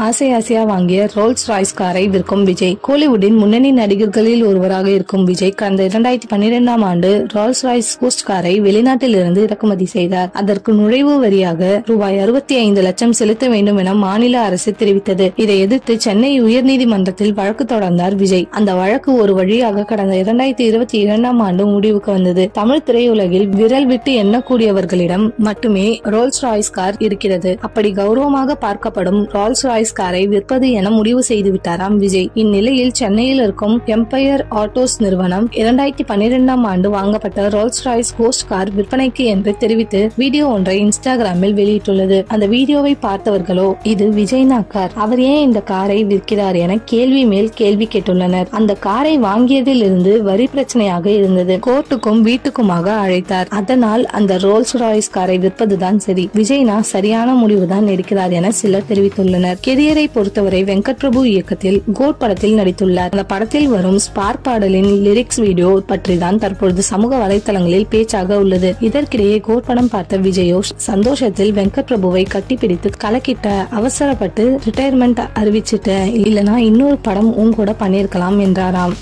ஆசையா வாங்கிய Rolls Royce காரை விற்கும் விஜய். கோலிவுட்டின் முன்னணி நடிகர்களில் ஒருவராக இருக்கும் விஜய் கடந்த 2012ஆம் ஆண்டு ரோல்ஸ் ராய்ஸ் கூஸ்ட் காரை வெளிநாட்டில் இருந்து இறக்குமதி செய்தார். அதற்கு நுழைவு வரியாக ரூபாய் 65 லட்சம் செலுத்த வேண்டும் என மாநில அரசு தெரிவித்தது. இதை எதிர்த்து சென்னை உயர்நீதிமன்றத்தில் வழக்கு தொடர்ந்தார் விஜய். அந்த வழக்கு ஒரு வழியாக கடந்த 2022ஆம் ஆண்டு முடிவுக்கு வந்தது. தமிழ் திரையுலகில் விரல் விட்டு எண்ணக்கூடியவர்களிடம் மட்டுமே ரோல்ஸ் ராய்ஸ் கார் இருக்கிறது. அப்படி கௌரவமாக பார்க்கப்படும் ரோல்ஸ் ராய்ஸ் காரை விற்பது என முடிவு செய்து விட்டாராம் விஜய். இந்நிலையில் சென்னையில் இருக்கும் எம்பயர் ஆட்டோஸ் நிறுவனம் 2012ஆம் ஆண்டு வாங்கப்பட்ட ரோல்ஸ் ராய்ஸ் கோஸ்ட் கார் விற்பனைக்கு என்று தெரிவித்து வீடியோ ஒன்றை இன்ஸ்டாகிராமில் வெளியிட்டுள்ளது. அந்த வீடியோவை பார்த்தவர்களோ இது விஜய்னா கார், அவர் ஏன் இந்த காரை விற்கிறார் என கேள்வி மேல் கேள்வி கேட்டுள்ளனர். அந்த காரை வாங்கியதில் இருந்து வரி பிரச்சனையாக இருந்தது. கோர்ட்டுக்கும் வீட்டுக்குமாக அழைத்தார். அதனால் அந்த ரோல்ஸ் ராய்ஸ் காரை விற்பதுதான் சரி, விஜய்னா சரியான முடிவுதான் எடுக்கிறார் என சிலர் தெரிவித்துள்ளனர். கெரியரை பொறுத்தவரை வெங்கட் பிரபு இயக்கத்தில் கோட் படத்தில் நடித்துள்ளார். அந்த படத்தில் வரும் ஸ்பார்க் பாடலின் லிரிக்ஸ் வீடியோ பற்றி தான் தற்பொழுது சமூக வலைதளங்களில் பேச்சாக உள்ளது. இதற்கிடையே கோட் படம் பார்த்த விஜயோ சந்தோஷத்தில் வெங்கட் பிரபுவை கட்டிப்பிடித்து கலக்கிட்ட, அவசரப்பட்டு ரிட்டையர்மெண்ட் அறிவிச்சிட்ட, இல்லனா இன்னொரு படம் கூட பண்ணிருக்கலாம் என்றாராம்.